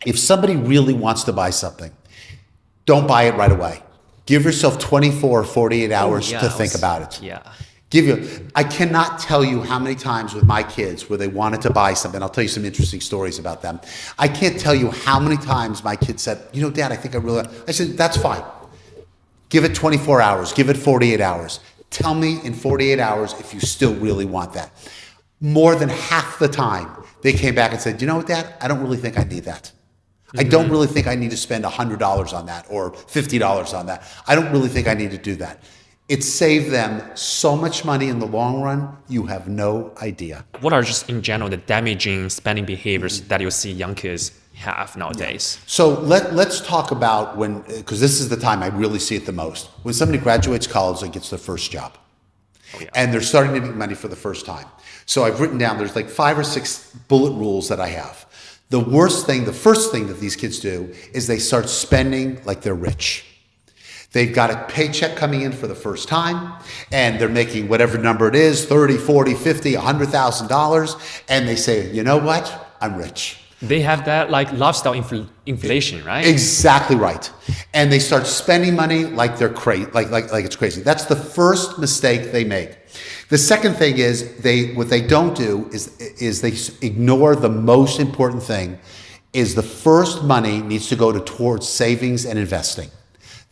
If somebody really wants to buy something, don't buy it right away. Give yourself 24 or 48 hours to think about it. Yeah. I cannot tell you how many times with my kids where they wanted to buy something. I'll tell you some interesting stories about them. I can't tell you how many times my kids said, you know, Dad, I think I said, that's fine. Give it 24 hours, give it 48 hours. Tell me in 48 hours if you still really want that. More than half the time, they came back and said, you know what, Dad, I don't really think I need that. I don't really think I need to spend $100 on that or $50 on that. I don't really think I need to do that. It saved them so much money in the long run, you have no idea. What are just in general the damaging spending behaviors that you see young kids have nowadays? So let's talk about when, because this is the time I really see it the most. When somebody graduates college and gets their first job. Oh, yeah. And they're starting to make money for the first time. So I've written down, there's like 5 or 6 bullet rules that I have. The first thing that these kids do is they start spending like they're rich. They've got a paycheck coming in for the first time, and they're making whatever number it is, 30, 40, 50, $100,000, and they say, you know what? I'm rich. They have that like lifestyle inflation, right? Exactly right. And they start spending money like they're crazy, like it's crazy. That's the first mistake they make. The second thing is what they don't do is they ignore the most important thing is the first money needs to go towards savings and investing.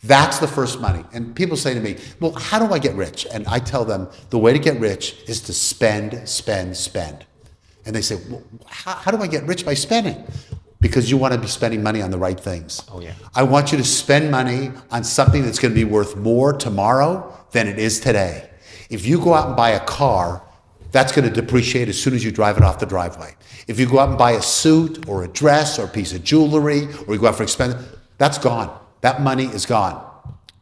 That's the first money. And people say to me, well, how do I get rich? And I tell them the way to get rich is to spend, spend, spend. And they say, well, how do I get rich by spending? Because you want to be spending money on the right things. Oh, yeah. I want you to spend money on something that's going to be worth more tomorrow than it is today. If you go out and buy a car, that's going to depreciate as soon as you drive it off the driveway. If you go out and buy a suit or a dress or a piece of jewelry, or you go out for expensive, that's gone. That money is gone.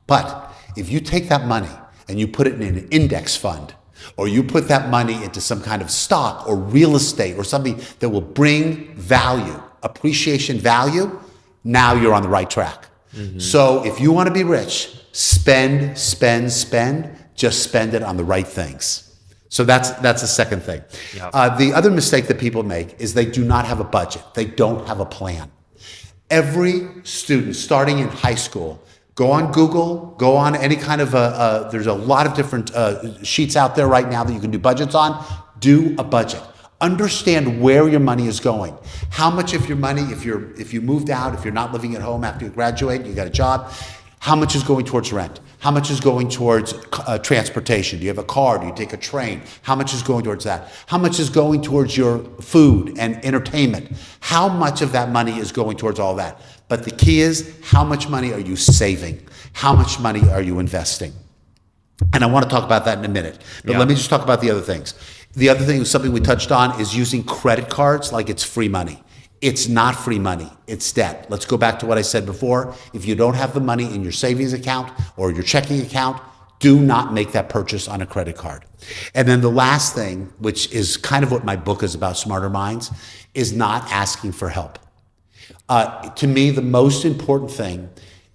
But if you take that money and you put it in an index fund, or you put that money into some kind of stock or real estate or something that will bring value, appreciation value, now you're on the right track. Mm-hmm. So if you want to be rich, spend, spend, spend, just spend it on the right things. So that's the second thing. Yep. The other mistake that people make is they do not have a budget. They don't have a plan. Every student starting in high school, go on Google, go on any kind of there's a lot of different sheets out there right now that you can do budgets on. Do a budget. Understand where your money is going. How much of your money, if you moved out, if you're not living at home after you graduate, you got a job, how much is going towards rent? How much is going towards transportation? Do you have a car? Do you take a train? How much is going towards that? How much is going towards your food and entertainment? How much of that money is going towards all that? But the key is, how much money are you saving? How much money are you investing? And I want to talk about that in a minute. But let me just talk about the other things. The other thing, something we touched on, is using credit cards like it's free money. It's not free money, it's debt. Let's go back to what I said before. If you don't have the money in your savings account or your checking account, do not make that purchase on a credit card. And then the last thing, which is kind of what my book is about, Smarter Minds, is not asking for help. To me, the most important thing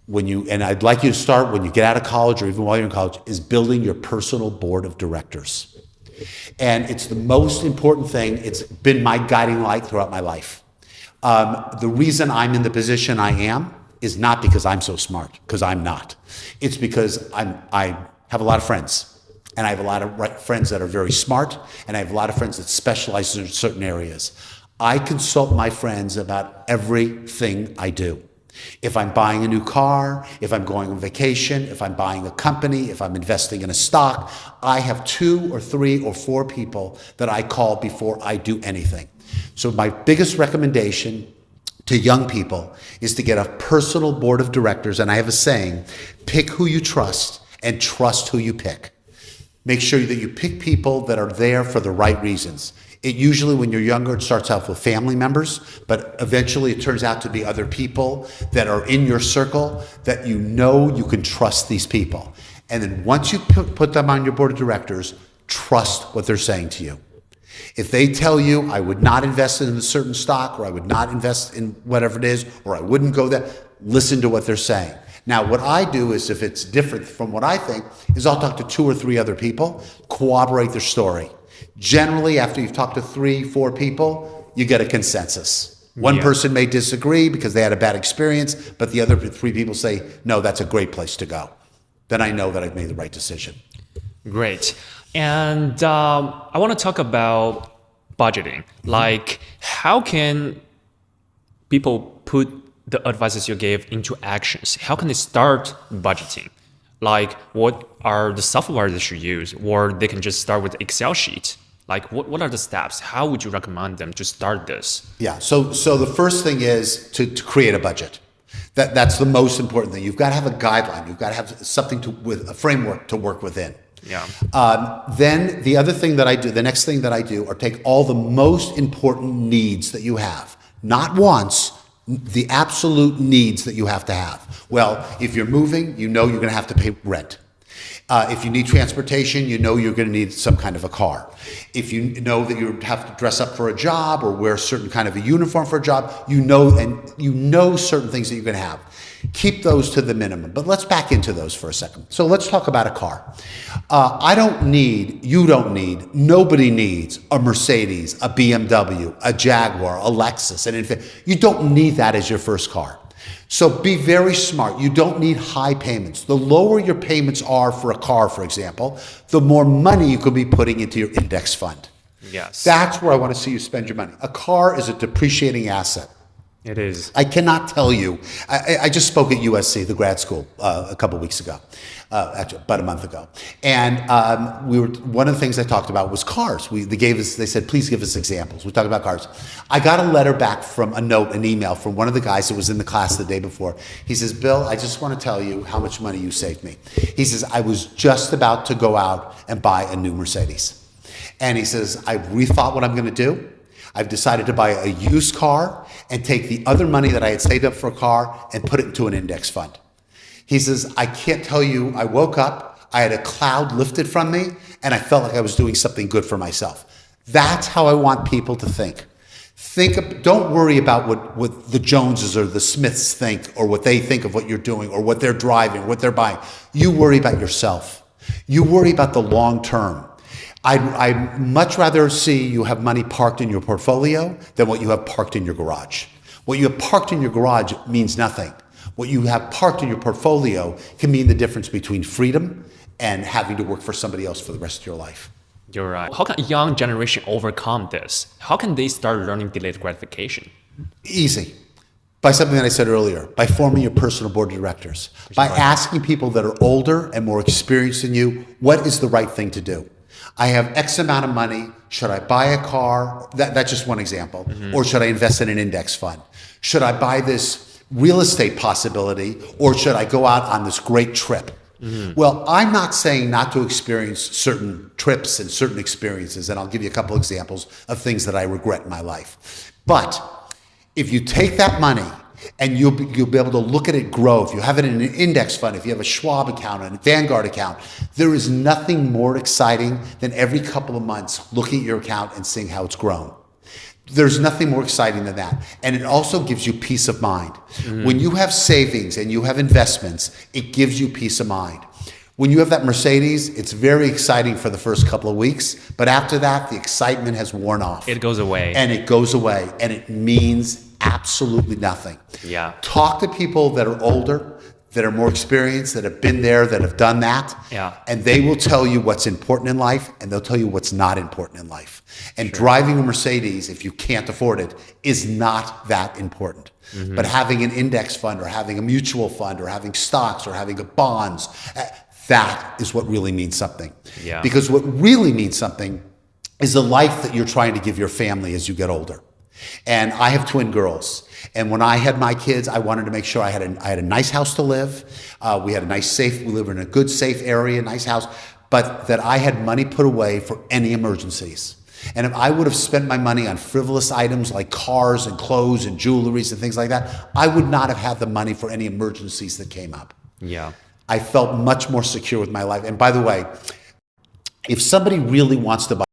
and I'd like you to start when you get out of college or even while you're in college, is building your personal board of directors. And it's the most important thing. It's been my guiding light throughout my life. The reason I'm in the position I am is not because I'm so smart, because I'm not. It's because I have a lot of friends, and I have a lot of friends that are very smart, and I have a lot of friends that specialize in certain areas. I consult my friends about everything I do. If I'm buying a new car, if I'm going on vacation, if I'm buying a company, if I'm investing in a stock, I have 2 or 3 or 4 people that I call before I do anything. So my biggest recommendation to young people is to get a personal board of directors. And I have a saying, pick who you trust and trust who you pick. Make sure that you pick people that are there for the right reasons. It usually, when you're younger, it starts out with family members, but eventually it turns out to be other people that are in your circle that you know you can trust these people. And then once you put them on your board of directors, trust what they're saying to you. If they tell you, I would not invest in a certain stock, or I would not invest in whatever it is, or I wouldn't go there, listen to what they're saying. Now, what I do is, if it's different from what I think, is I'll talk to 2 or 3 other people, corroborate their story. Generally, after you've talked to 3, 4 people, you get a consensus. One Yeah. person may disagree because they had a bad experience, but the other 3 people say, no, that's a great place to go. Then I know that I've made the right decision. Great. And I want to talk about budgeting. Like, how can people put the advices you gave into actions? How can they start budgeting? Like, what are the software they should use? Or they can just start with the Excel sheet. Like, what are the steps? How would you recommend them to start this? Yeah. So the first thing is to create a budget. That's the most important thing. You've got to have a guideline. You've got to have something with a framework to work within. Yeah. Then the other thing that I do, the next thing that I do, are take all the most important needs that you have, not wants, the absolute needs that you have to have. Well, if you're moving, you know you're going to have to pay rent. If you need transportation, you know you're going to need some kind of a car. If you know that you have to dress up for a job or wear a certain kind of a uniform for a job, you know certain things that you're going to have. Keep those to the minimum. But let's back into those for a second. So let's talk about a car. You don't need, nobody needs a Mercedes, a BMW, a Jaguar, a Lexus, an Infiniti. You don't need that as your first car. So be very smart. You don't need high payments. The lower your payments are for a car, for example, the more money you could be putting into your index fund. Yes. That's where I want to see you spend your money. A car is a depreciating asset. It is. I cannot tell you. I just spoke at USC, the grad school, a couple of weeks ago, actually about a month ago, and one of the things I talked about was cars. They said, please give us examples. We talked about cars. I got a letter back from an email from one of the guys that was in the class the day before. He says, Bill, I just want to tell you how much money you saved me. He says, I was just about to go out and buy a new Mercedes, and he says, I rethought what I'm going to do. I've decided to buy a used car and take the other money that I had saved up for a car and put it into an index fund. He says, I can't tell you, I woke up, I had a cloud lifted from me, and I felt like I was doing something good for myself. That's how I want people to think. Don't worry about what the Joneses or the Smiths think or what they think of what you're doing or what they're driving, what they're buying. You worry about yourself. You worry about the long term. I'd much rather see you have money parked in your portfolio than what you have parked in your garage. What you have parked in your garage means nothing. What you have parked in your portfolio can mean the difference between freedom and having to work for somebody else for the rest of your life. You're right. How can a young generation overcome this? How can they start learning delayed gratification? Easy. By something that I said earlier, by forming your personal board of directors, by asking people that are older and more experienced than you, what is the right thing to do? I have X amount of money. Should I buy a car? That's just one example. Mm-hmm. Or should I invest in an index fund? Should I buy this real estate possibility? Or should I go out on this great trip? Mm-hmm. Well, I'm not saying not to experience certain trips and certain experiences. And I'll give you a couple examples of things that I regret in my life. But if you take that money and you'll be able to look at it grow. If you have it in an index fund, if you have a Schwab account, a Vanguard account, there is nothing more exciting than every couple of months looking at your account and seeing how it's grown. There's nothing more exciting than that. And it also gives you peace of mind. Mm-hmm. When you have savings and you have investments, it gives you peace of mind. When you have that Mercedes, it's very exciting for the first couple of weeks, but after that, the excitement has worn off. It goes away. And it goes away, and it means absolutely nothing. Yeah. Talk to people that are older, that are more experienced, that have been there, that have done that. Yeah. And they will tell you what's important in life, and they'll tell you what's not important in life. And driving a Mercedes, if you can't afford it, is not that important. Mm-hmm. But having an index fund or having a mutual fund or having stocks or having bonds, that is what really means something. Yeah. Because what really means something is the life that you're trying to give your family as you get older. And I have twin girls. And when I had my kids, I wanted to make sure I had a nice house to live. We had a nice safe, we live in a good safe area, nice house, but that I had money put away for any emergencies. And if I would have spent my money on frivolous items like cars and clothes and jewelries and things like that, I would not have had the money for any emergencies that came up. Yeah. I felt much more secure with my life. And by the way, if somebody really wants to buy